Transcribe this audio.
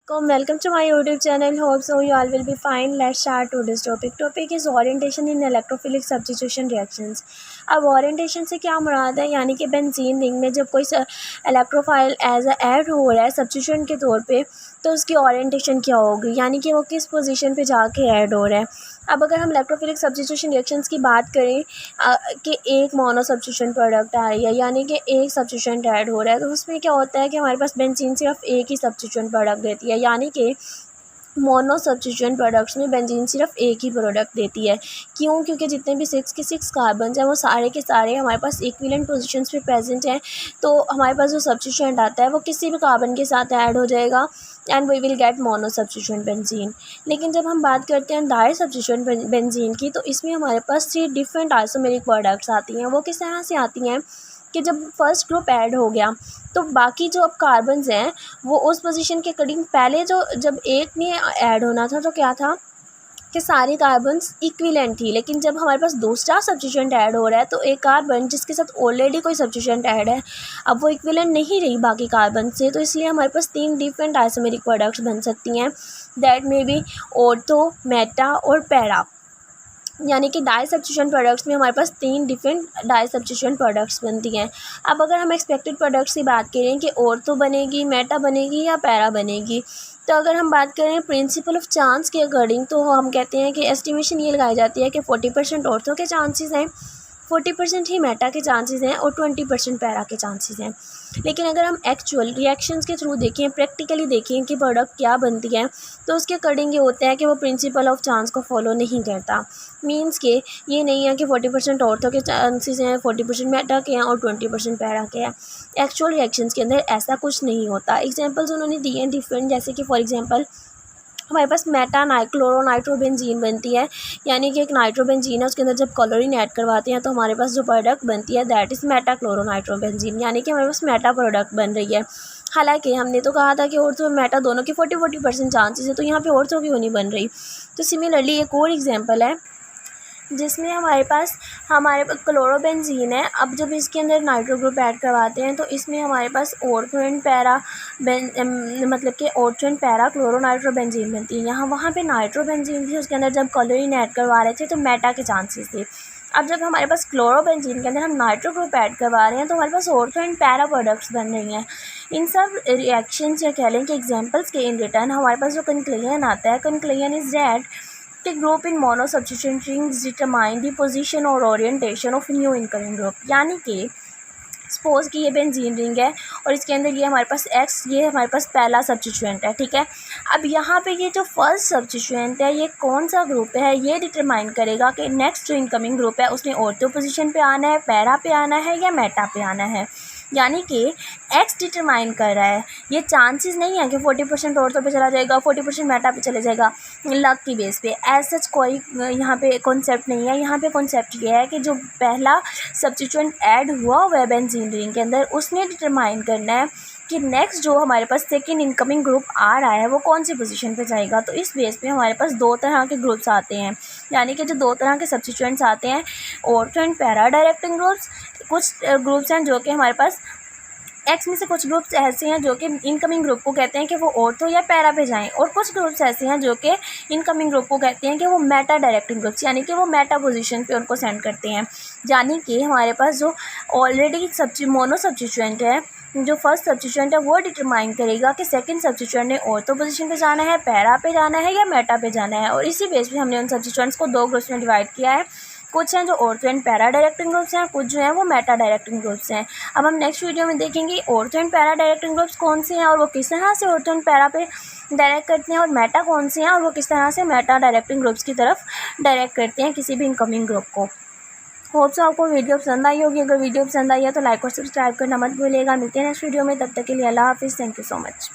Welcome to my YouTube channel. Hope so you all will be fine. Let's start today's topic. Topic is orientation in electrophilic substitution reactions. अब orientation से क्या मुराद है, यानी कि benzene ring में जब कोई इलेक्ट्रोफाइल एज ऐड हो रहा है सब्स्टिट्यूशन के तौर पे, तो उसकी ओरिएंटेशन क्या होगी, यानी कि वो किस पोजीशन पे जाके ऐड हो रहा है। अब अगर हम इलेक्ट्रोफिलिक सब्स्टिट्यूशन रिएक्शंस की बात करें कि एक मोनो सब्स्टिट्यूशन प्रोडक्ट आ रही है, यानी कि एक सब्स्टिट्यूएंट ऐड हो रहा है, तो उसमें क्या होता है कि हमारे पास बेंजीन सिर्फ एक ही सब्स्टिट्यूएंट प्रोडक्ट देती है, यानी कि मोनो सब्स्टिट्यूएंट प्रोडक्ट्स में बेंजीन सिर्फ एक ही प्रोडक्ट देती है। क्यों? क्योंकि जितने भी 6 के 6 कार्बन हैं वो सारे के सारे हमारे पास इक्विवेलेंट पोजीशंस पे प्रेजेंट हैं, तो हमारे पास जो सब्स्टिट्यूएंट आता है वो किसी भी कार्बन के साथ ऐड हो जाएगा and we will get mono substituent benzene. लेकिन जब हम बात करते हैं डाई सब्स्टिट्यूएंट बेंजीन की, तो इसमें हमारे पास 3 डिफरेंट आइसोमेरिक प्रोडक्ट्स आती हैं। वो किस तरह से आती हैं कि जब फर्स्ट ग्रुप ऐड हो गया तो बाकी जो अब कार्बन्स हैं वो उस पोजीशन के अकॉर्डिंग पहले जब एक ने ऐड होना था तो क्या था कि सारे कार्बन्स इक्विवेलेंट थी, लेकिन जब हमारे पास दूसरा सब्स्टिट्यूएंट ऐड हो रहा है तो एक कार्बन जिसके साथ ऑलरेडी कोई सब्स्टिट्यूएंट ऐड है अब वो इक्विवेलेंट नहीं रही बाकी कार्बन से, तो इसलिए हमारे पास 3 डिफरेंट आइसोमेरिक प्रोडक्ट्स बन सकती हैं। दैट में बी ऑर्थो, मेटा और पैरा, यानी कि डाई सब्स्टिट्यूएंट प्रोडक्ट्स में हमारे पास 3 डिफरेंट डाई सब्स्टिट्यूएंट प्रोडक्ट्स बनती हैं। अब अगर हम एक्सपेक्टेड प्रोडक्ट्स की बात करें कि ऑर्थो बनेगी, मेटा बनेगी या पैरा बनेगी, तो अगर हम बात करें प्रिंसिपल ऑफ चांस के अकॉर्डिंग तो हम कहते हैं कि एस्टिमेशन ये लगाई जाती है कि 40% ऑर्थो के चांसेस हैं, 40% ही मेटा के चांसेस हैं और 20% पैरा के चांसेस हैं। लेकिन अगर हम एक्चुअल रिएक्शंस के थ्रू देखें, प्रैक्टिकली देखें कि प्रोडक्ट क्या बनती है, तो उसके अकॉर्डिंग ये होता है कि वो प्रिंसिपल ऑफ चांस को फॉलो नहीं करता। मींस के ये नहीं है कि 40% ऑर्थो के चांसेस हैं, 40% मेटा के हैं और 20% पैरा के हैं। एक्चुअल रिएक्शंस के अंदर ऐसा कुछ नहीं होता। एग्जांपल्स उन्होंने दिए हैं डिफरेंट, जैसे कि फॉर एग्जांपल हमारे पास मेटा क्लोरोनाइट्रोबेंजीन बनती है, यानी कि एक नाइट्रोबेंजीन है उसके अंदर जब क्लोरीन ऐड करवाते हैं तो हमारे पास जो प्रोडक्ट बनती है दैट इज़ मेटा क्लोरोनाइट्रोबेंजीन, यानी कि हमारे पास मेटा प्रोडक्ट बन रही है। हालांकि हमने तो कहा था कि ऑर्थो और मेटा दोनों के 40% चांसेस है, तो यहाँ पे ऑर्थो क्यों नहीं बन रही। तो सिमिलरली एक और एग्जाम्पल है जिसमें हमारे पास क्लोरोबेंजीन है। अब जब इसके अंदर नाइट्रो ग्रुप ऐड करवाते हैं तो इसमें हमारे पास ऑर्थो एंड पैरा मतलब कि ऑर्थो एंड पैरा क्लोरोनाइट्रोबेंजीन बनती है। यहाँ वहाँ पे नाइट्रोबेंजीन थी, उसके अंदर जब क्लोरीन ऐड करवा रहे थे तो मेटा के चांसेस थे। अब जब हमारे पास क्लोरोबेंजीन के अंदर हम नाइट्रो ग्रुप ऐड करवा रहे हैं तो हमारे पास ऑर्थो एंड पैरा प्रोडक्ट्स बन रही हैं। इन सब रिएक्शंस या कह लें कि एग्जाम्पल्स के इन रिटर्न हमारे पास जो कंक्लूजन आता है, conclusion is that the group in monosubstituent rings determine the position और orientation of new incoming group। यानी कि सपोज कि ये बेंजीन रिंग है और इसके अंदर ये हमारे पास X, ये हमारे पास पहला सब्स्टिट्यूएंट है, ठीक है। अब यहाँ पे ये जो फर्स्ट सब्स्टिट्यूएंट है ये कौन सा ग्रुप है ये डिटरमाइन करेगा कि नेक्स्ट जो इनकमिंग ग्रुप है उसने ऑर्थो पोजीशन पे आना है, पैरा पे आना है या मेटा पे आना है। यानी कि X डिटरमाइन कर रहा है, ये चांसेस नहीं है कि 40% ऑर्थो पे चला जाएगा, 40% मेटा पे चले जाएगा लक की बेस पे। एज सच कोई यहाँ पे कॉन्सेप्ट नहीं है। यहाँ पे कॉन्सेप्ट ये है कि जो पहला सब्स्टिट्यूएंट ऐड हुआ है बेंजीन रिंग के अंदर उसने डिटरमाइन करना है कि नेक्स्ट जो हमारे पास सेकेंड इनकमिंग ग्रुप आ रहा है वो कौन सी पोजीशन पे जाएगा। तो इस बेस पे हमारे पास 2 तरह के ग्रुप्स आते हैं, यानी कि जो 2 तरह के सब्स्टिट्यूएंट्स आते हैं ortho and para directing groups. कुछ ग्रुप्स हैं जो कि हमारे पास एक्स में से कुछ ग्रुप्स ऐसे हैं जो कि इनकमिंग ग्रुप को कहते हैं कि वो ऑर्थो या पैरा पे जाएं, और कुछ ग्रुप्स ऐसे हैं जो कि इनकमिंग ग्रुप को कहते हैं कि वो मेटा डायरेक्टिंग ग्रुप्स, यानी कि वो मेटा पोजीशन पे उनको सेंड करते हैं। यानी कि हमारे पास जो ऑलरेडी मोनो सब्स्टिट्यूएंट है, जो फर्स्ट सब्स्टिट्यूएंट है वो डिटरमाइन करेगा कि सेकंड सब्स्टिट्यूएंट ने ऑर्थो पोजीशन पे जाना है, पैरा पे जाना है या मेटा पे जाना है। और इसी बेस पे हमने उन सब्स्टिट्यूएंट्स को 2 ग्रुप्स में डिवाइड किया है। कुछ हैं जो ortho and para directing groups हैं, कुछ जो हैं वो मेटा डायरेक्टिंग ग्रुप्स हैं। अब हम नेक्स्ट वीडियो में देखेंगे ortho and para directing groups कौन से हैं और वो किस तरह से ऑर्थो एंड पैरा पे डायरेक्ट करते हैं, और मेटा कौन से हैं और वो किस तरह से मेटा डायरेक्टिंग ग्रुप्स की तरफ डायरेक्ट करते हैं किसी भी इनकमिंग ग्रुप को। होप सो आपको वीडियो पसंद आई होगी। अगर वीडियो पसंद आई है तो लाइक और सब्सक्राइब करना मत भूलिएगा। मिलते हैं नेक्स्ट वीडियो में, तब तक के लिए अल्लाह हाफिज़। Thank you so much.